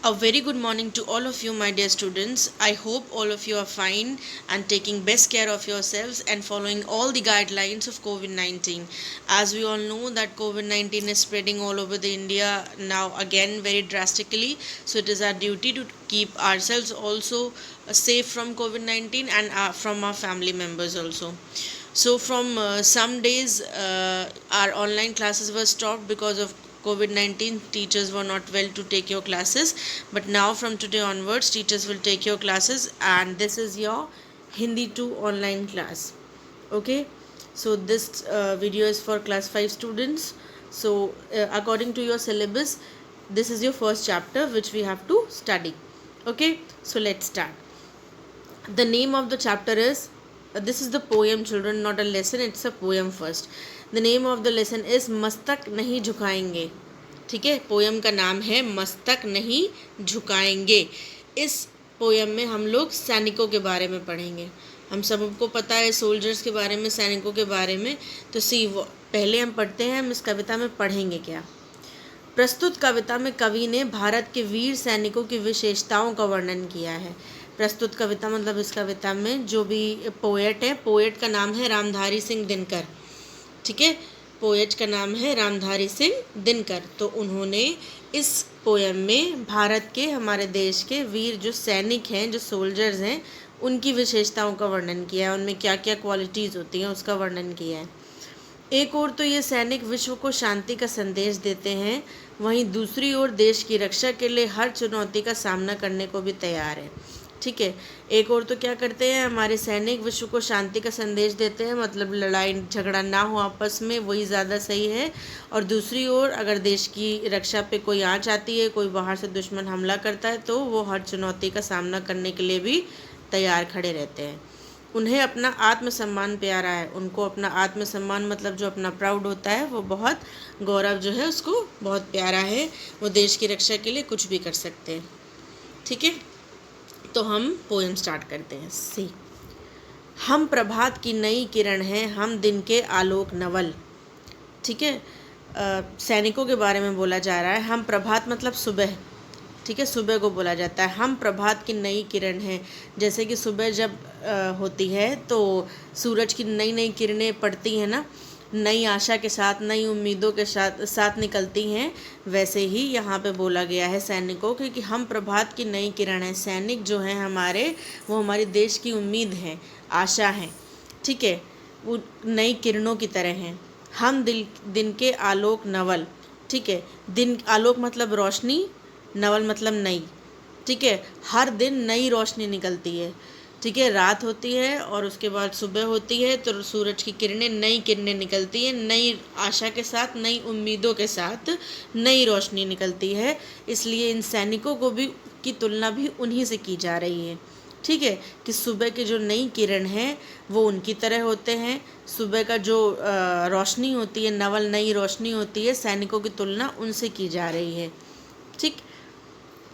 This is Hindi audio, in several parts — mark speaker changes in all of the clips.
Speaker 1: A very good morning to all of you, my dear students. I hope all of you are fine and taking best care of yourselves and following all the guidelines of COVID-19. As we all know that COVID-19 is spreading all over the India now again very drastically. So it is our duty to keep ourselves also safe from COVID-19 and from our family members also. So from some days, our online classes were stopped because of COVID-19. Teachers were not well to take your classes, but now from today onwards, teachers will take your classes, and this is your Hindi 2 online class. Okay, so this video is for class 5 students. So according to your syllabus, this is your first chapter which we have to study. Okay, so let's start. The name of the chapter is this is the poem, children, not a lesson, it's a poem first. The name of the lesson is मस्तक नहीं झुकाएंगे. ठीक है, पोएम का नाम है मस्तक नहीं झुकाएंगे. इस पोएम में हम लोग सैनिकों के बारे में पढ़ेंगे. हम सबको पता है सोल्जर्स के बारे में, सैनिकों के बारे में. तो पहले हम पढ़ते हैं हम इस कविता में पढ़ेंगे क्या. प्रस्तुत कविता में कवि ने भारत के वीर सैनिकों की विशेषताओं का वर्णन किया है. प्रस्तुत कविता मतलब इस कविता में जो भी पोएट है, पोएट का नाम है रामधारी सिंह दिनकर. ठीक है, पोएट का नाम है रामधारी सिंह दिनकर. तो उन्होंने इस पोएम में भारत के, हमारे देश के वीर जो सैनिक हैं, जो सोल्जर्स हैं, उनकी विशेषताओं का वर्णन किया है. उनमें क्या क्या क्वालिटीज़ होती हैं उसका वर्णन किया है. एक ओर तो ये सैनिक विश्व को शांति का संदेश देते हैं, वहीं दूसरी ओर देश की रक्षा के लिए हर चुनौती का सामना करने को भी तैयार है. ठीक है, एक और तो क्या करते हैं हमारे सैनिक, विश्व को शांति का संदेश देते हैं, मतलब लड़ाई झगड़ा ना हो आपस में, वही ज़्यादा सही है. और दूसरी ओर अगर देश की रक्षा पे कोई आँच आती है, कोई बाहर से दुश्मन हमला करता है, तो वो हर चुनौती का सामना करने के लिए भी तैयार खड़े रहते हैं. उन्हें अपना आत्मसम्मान प्यारा है. उनको अपना आत्मसम्मान मतलब जो अपना प्राउड होता है, वो बहुत गौरव जो है उसको बहुत प्यारा है. वो देश की रक्षा के लिए कुछ भी कर सकते हैं. ठीक है, तो हम पोएम स्टार्ट करते हैं. सी हम प्रभात की नई किरण हैं, हम दिन के आलोक नवल. ठीक है, सैनिकों के बारे में बोला जा रहा है. हम प्रभात मतलब सुबह. ठीक है, सुबह को बोला जाता है. हम प्रभात की नई किरण हैं, जैसे कि सुबह जब होती है तो सूरज की नई नई किरणें पड़ती हैं ना, नई आशा के साथ, नई उम्मीदों के साथ निकलती हैं. वैसे ही यहाँ पे बोला गया है सैनिकों के कि हम प्रभात की नई किरण हैं. सैनिक जो हैं हमारे, वो हमारे देश की उम्मीद हैं, आशा हैं. ठीक है, वो नई किरणों की तरह हैं. हम दिन के आलोक नवल. ठीक है, दिन आलोक मतलब रोशनी, नवल मतलब नई. ठीक है, हर दिन नई रोशनी निकलती है. ठीक है, रात होती है और उसके बाद सुबह होती है, तो सूरज की किरणें, नई किरणें निकलती हैं, नई आशा के साथ, नई उम्मीदों के साथ नई रोशनी निकलती है. इसलिए इन सैनिकों को भी की तुलना भी उन्हीं से की जा रही है. ठीक है, कि सुबह की जो नई किरण है वो उनकी तरह होते हैं. सुबह का जो रोशनी होती है, नवल नई रोशनी होती है, सैनिकों की तुलना उनसे की जा रही है. ठीक,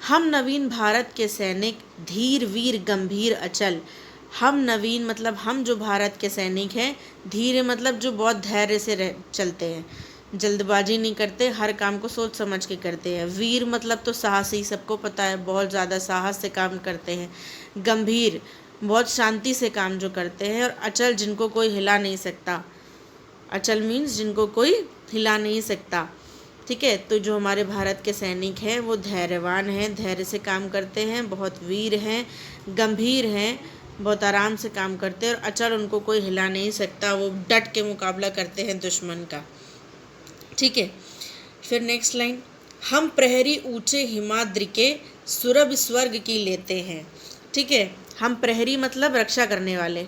Speaker 1: हम नवीन भारत के सैनिक, धीर वीर गंभीर अचल. हम नवीन मतलब हम जो भारत के सैनिक हैं, धीर मतलब जो बहुत धैर्य से चलते हैं, जल्दबाजी नहीं करते, हर काम को सोच समझ के करते हैं. वीर मतलब तो साहसी, सबको पता है, बहुत ज़्यादा साहस से काम करते हैं. गंभीर बहुत शांति से काम जो करते हैं. और अचल जिनको कोई हिला नहीं सकता. अचल मीन्स जिनको कोई हिला नहीं सकता. ठीक है, तो जो हमारे भारत के सैनिक हैं वो धैर्यवान हैं, धैर्य से काम करते हैं, बहुत वीर हैं, गंभीर हैं, बहुत आराम से काम करते हैं. और अचल उनको कोई हिला नहीं सकता, वो डट के मुकाबला करते हैं दुश्मन का. ठीक है, फिर नेक्स्ट लाइन. हम प्रहरी ऊंचे हिमाद्रि के, सुरभ स्वर्ग की लेते हैं. ठीक है, हम प्रहरी मतलब रक्षा करने वाले.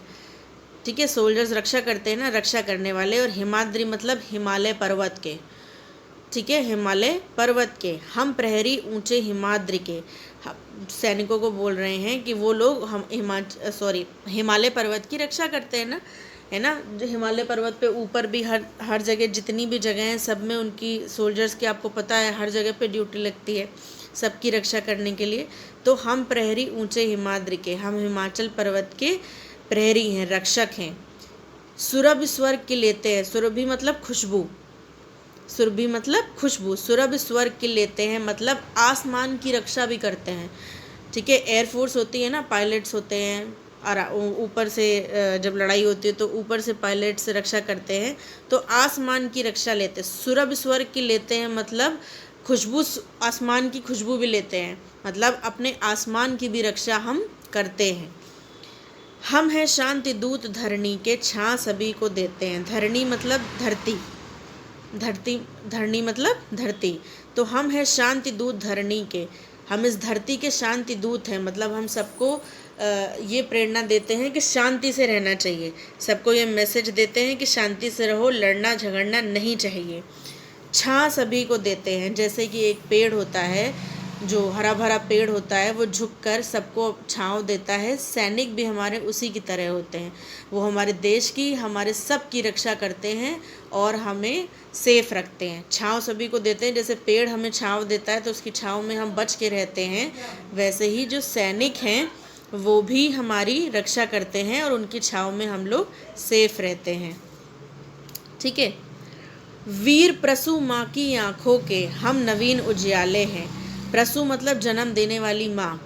Speaker 1: ठीक है, सोल्जर्स रक्षा करते हैं ना, रक्षा करने वाले. और हिमाद्रि मतलब हिमालय पर्वत के. ठीक है, हिमालय पर्वत के. हम प्रहरी ऊंचे हिमाद्रि के. सैनिकों को बोल रहे हैं कि वो लोग हम हिमालय पर्वत की रक्षा करते हैं ना, है ना. जो हिमालय पर्वत पे ऊपर भी हर जगह, जितनी भी जगह हैं, सब में उनकी सोल्जर्स की, आपको पता है, हर जगह पे ड्यूटी लगती है सबकी रक्षा करने के लिए. तो हम प्रहरी ऊंचे हिमाद्रि के, हम हिमाचल पर्वत के प्रहरी हैं, रक्षक हैं. सुरभि स्वर्ग की लेते हैं. सुरभि मतलब खुशबू. सुरभि मतलब खुशबू, सुरभि स्वर्ग की लेते हैं मतलब आसमान की रक्षा भी करते हैं। ठीक है, एयरफोर्स होती है ना, पायलट्स होते हैं और ऊपर से जब लड़ाई होती है तो ऊपर से पायलट्स रक्षा करते हैं, तो आसमान की रक्षा लेते हैं। सुरभि स्वर्ग की लेते हैं मतलब खुशबू, आसमान की खुशबू भी लेते हैं, मतलब अपने आसमान की भी रक्षा हम करते हैं। हम हैं शांति दूत धरणी के, छां सभी को देते हैं। धरणी मतलब धरती, धरणी मतलब धरती। तो हम हैं शांति दूत धरणी के, हम इस धरती के शांति दूत हैं, मतलब हम सबको ये प्रेरणा देते हैं कि शांति से रहना चाहिए। सबको ये मैसेज देते हैं कि शांति से रहो, लड़ना झगड़ना नहीं चाहिए। छां सभी को देते हैं, जैसे कि एक पेड़ होता है, जो हरा भरा पेड़ होता है, वो झुककर सबको छांव देता है। सैनिक भी हमारे उसी की तरह होते हैं, वो हमारे देश की, हमारे सब की रक्षा करते हैं और हमें सेफ रखते हैं। छांव सभी को देते हैं, जैसे पेड़ हमें छांव देता है तो उसकी छांव में हम बच के रहते हैं, वैसे ही जो सैनिक हैं वो भी हमारी रक्षा करते हैं और उनकी छांव में हम लोग सेफ रहते हैं। ठीक है। वीर प्रसू माँ की आँखों के, हम नवीन उजियाले हैं। प्रसू मतलब जन्म देने वाली माँ,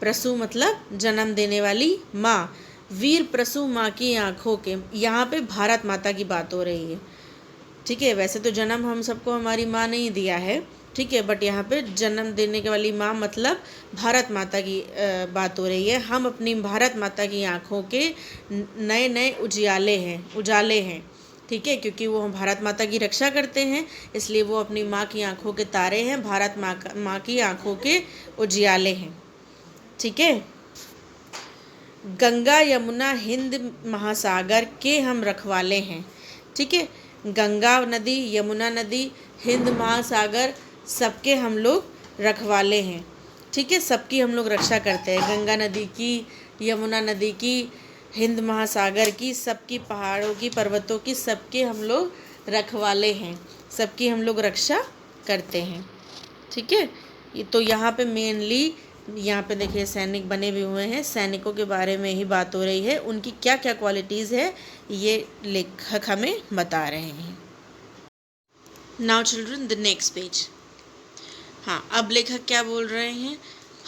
Speaker 1: प्रसू मतलब जन्म देने वाली माँ। वीर प्रसू माँ की आँखों के, यहाँ पे भारत माता की बात हो रही है। ठीक है, वैसे तो जन्म हम सबको हमारी माँ ने ही दिया है, ठीक है, बट यहाँ पे जन्म देने के वाली माँ मतलब भारत माता की बात हो रही है। हम अपनी भारत माता की आँखों के नए नए उजाले हैं। ठीक है, क्योंकि वो भारत माता की रक्षा करते हैं, इसलिए वो अपनी माँ की आँखों के तारे हैं, भारत माँ की आँखों के उजियाले हैं। ठीक है। गंगा यमुना हिंद महासागर के हम रखवाले हैं। ठीक है, गंगा नदी, यमुना नदी, हिंद महासागर, सबके हम लोग रखवाले हैं। ठीक है, सबकी हम लोग रक्षा करते हैं, गंगा नदी की, यमुना नदी की, हिंद महासागर की, सबकी, पहाड़ों की, पर्वतों की, सबके हम लोग रखवाले हैं, सबकी हम लोग रक्षा करते हैं। ठीक है, तो यहाँ पे मेनली, यहाँ पे देखिए सैनिक बने भी हुए हैं, सैनिकों के बारे में ही बात हो रही है, उनकी क्या क्या क्वालिटीज़ है ये लेखक हमें बता रहे हैं। Now children, the next page. हाँ, अब लेखक क्या बोल रहे हैं,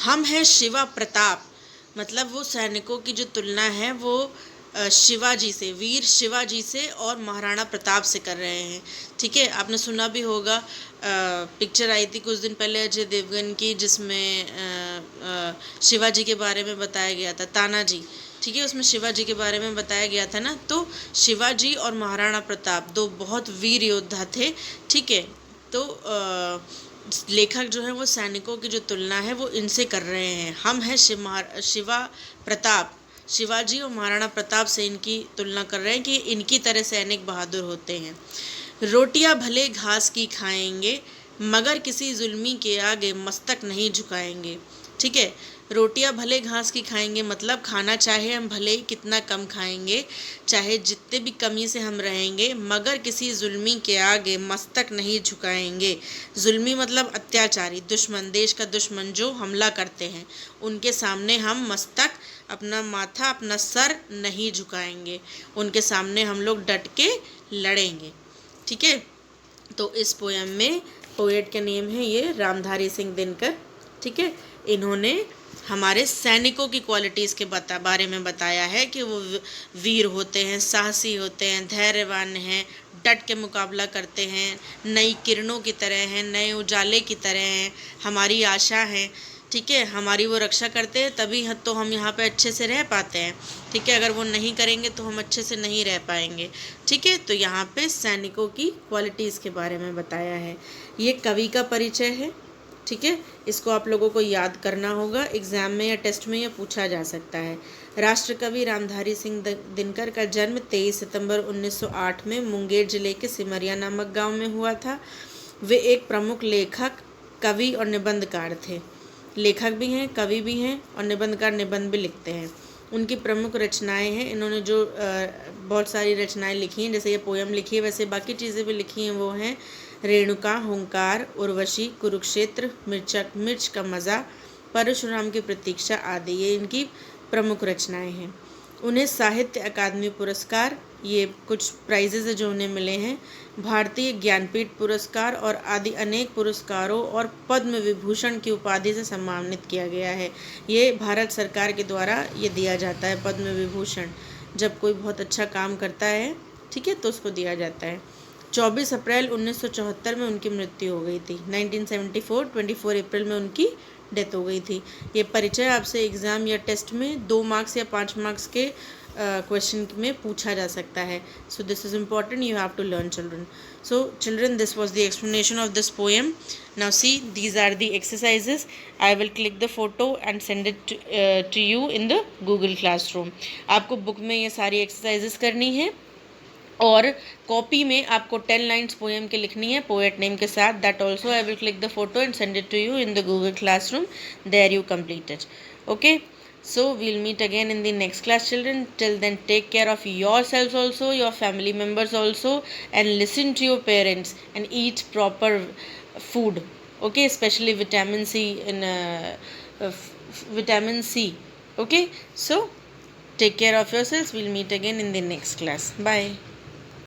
Speaker 1: हम हैं शिवा प्रताप, मतलब वो सैनिकों की जो तुलना है वो शिवाजी से, वीर शिवाजी से और महाराणा प्रताप से कर रहे हैं। ठीक है, आपने सुना भी होगा, पिक्चर आई थी कुछ दिन पहले अजय देवगन की, जिसमें शिवाजी के बारे में बताया गया था, तानाजी। ठीक है, उसमें शिवाजी के बारे में बताया गया था ना, तो शिवाजी और महाराणा प्रताप दो बहुत वीर योद्धा थे। ठीक है, तो लेखक जो है वो सैनिकों की जो तुलना है वो इनसे कर रहे हैं। हम हैं शिवा प्रताप, शिवाजी और महाराणा प्रताप से इनकी तुलना कर रहे हैं कि इनकी तरह सैनिक बहादुर होते हैं। रोटियां भले घास की खाएंगे मगर किसी जुल्मी के आगे मस्तक नहीं झुकाएंगे। ठीक है, रोटियां भले घास की खाएंगे मतलब खाना चाहे हम भले ही कितना कम खाएंगे, चाहे जितने भी कमी से हम रहेंगे, मगर किसी जुल्मी के आगे मस्तक नहीं झुकाएंगे। जुल्मी मतलब अत्याचारी, दुश्मन, देश का दुश्मन जो हमला करते हैं, उनके सामने हम मस्तक, अपना माथा, अपना सर नहीं झुकाएंगे, उनके सामने हम लोग डट के लड़ेंगे। ठीक है, तो इस पोयम में पोएट का नेम है ये रामधारी सिंह दिनकर। ठीक है, इन्होंने हमारे सैनिकों की क्वालिटीज़ के बारे में बताया है कि वो वीर होते हैं, साहसी होते हैं, धैर्यवान हैं, डट के मुकाबला करते हैं, नई किरणों की तरह हैं, नए उजाले की तरह हैं, हमारी आशा हैं। ठीक है, हमारी वो रक्षा करते हैं, तभी तो हम यहाँ पे अच्छे से रह पाते हैं। ठीक है, अगर वो नहीं करेंगे तो हम अच्छे से नहीं रह पाएंगे। ठीक है, तो यहाँ पे सैनिकों की क्वालिटीज़ के बारे में बताया है। ये कवि का परिचय है। ठीक है, इसको आप लोगों को याद करना होगा, एग्ज़ाम में या टेस्ट में यह पूछा जा सकता है। राष्ट्रकवि रामधारी सिंह दिनकर का जन्म 23 सितंबर 1908 में मुंगेर जिले के सिमरिया नामक गांव में हुआ था। वे एक प्रमुख लेखक, कवि और निबंधकार थे। लेखक भी हैं, कवि भी हैं और निबंधकार, निबंध भी लिखते हैं। उनकी प्रमुख रचनाएं हैं, इन्होंने जो बहुत सारी रचनाएं लिखी हैं, जैसे ये पोयम लिखी है, वैसे बाकी चीज़ें भी लिखी हैं, वो हैं रेणुका, हुंकार, उर्वशी, कुरुक्षेत्र, मिर्च का मज़ा, परशुराम की प्रतीक्षा आदि, ये इनकी प्रमुख रचनाएं हैं। उन्हें साहित्य अकादमी पुरस्कार, ये कुछ प्राइजेज़ है जो उन्हें मिले हैं। भारतीय ज्ञानपीठ पुरस्कार और आदि अनेक पुरस्कारों और पद्म विभूषण की उपाधि से सम्मानित किया गया है। ये भारत सरकार के द्वारा ये दिया जाता है पद्म विभूषण, जब कोई बहुत अच्छा काम करता है, ठीक है, तो उसको दिया जाता है। 24 अप्रैल 1974 में उनकी मृत्यु हो गई थी। 1974 24 अप्रैल में उनकी डेथ हो गई थी। ये परिचय आपसे एग्ज़ाम या टेस्ट में 2 मार्क्स या 5 मार्क्स के क्वेश्चन में पूछा जा सकता है. So this is important, you have to learn, children. So children, this was the explanation of this poem. Now see, these are the exercises. I will click the photo and send it to you in the Google Classroom. आपको बुक में ये सारी एक्सरसाइजेस करनी है और कॉपी में आपको 10 लाइन्स पोएम के लिखनी है पोएट नेम के साथ. That also I will click the photo and send it to you in the Google classroom. There you complete it. Okay, so we'll meet again in the next class, children. Till then, take care of yourselves also, your family members also, and listen to your parents and eat proper food. Okay, especially vitamin C in vitamin C. Okay, so take care of yourselves. We'll meet again in the next class. Bye.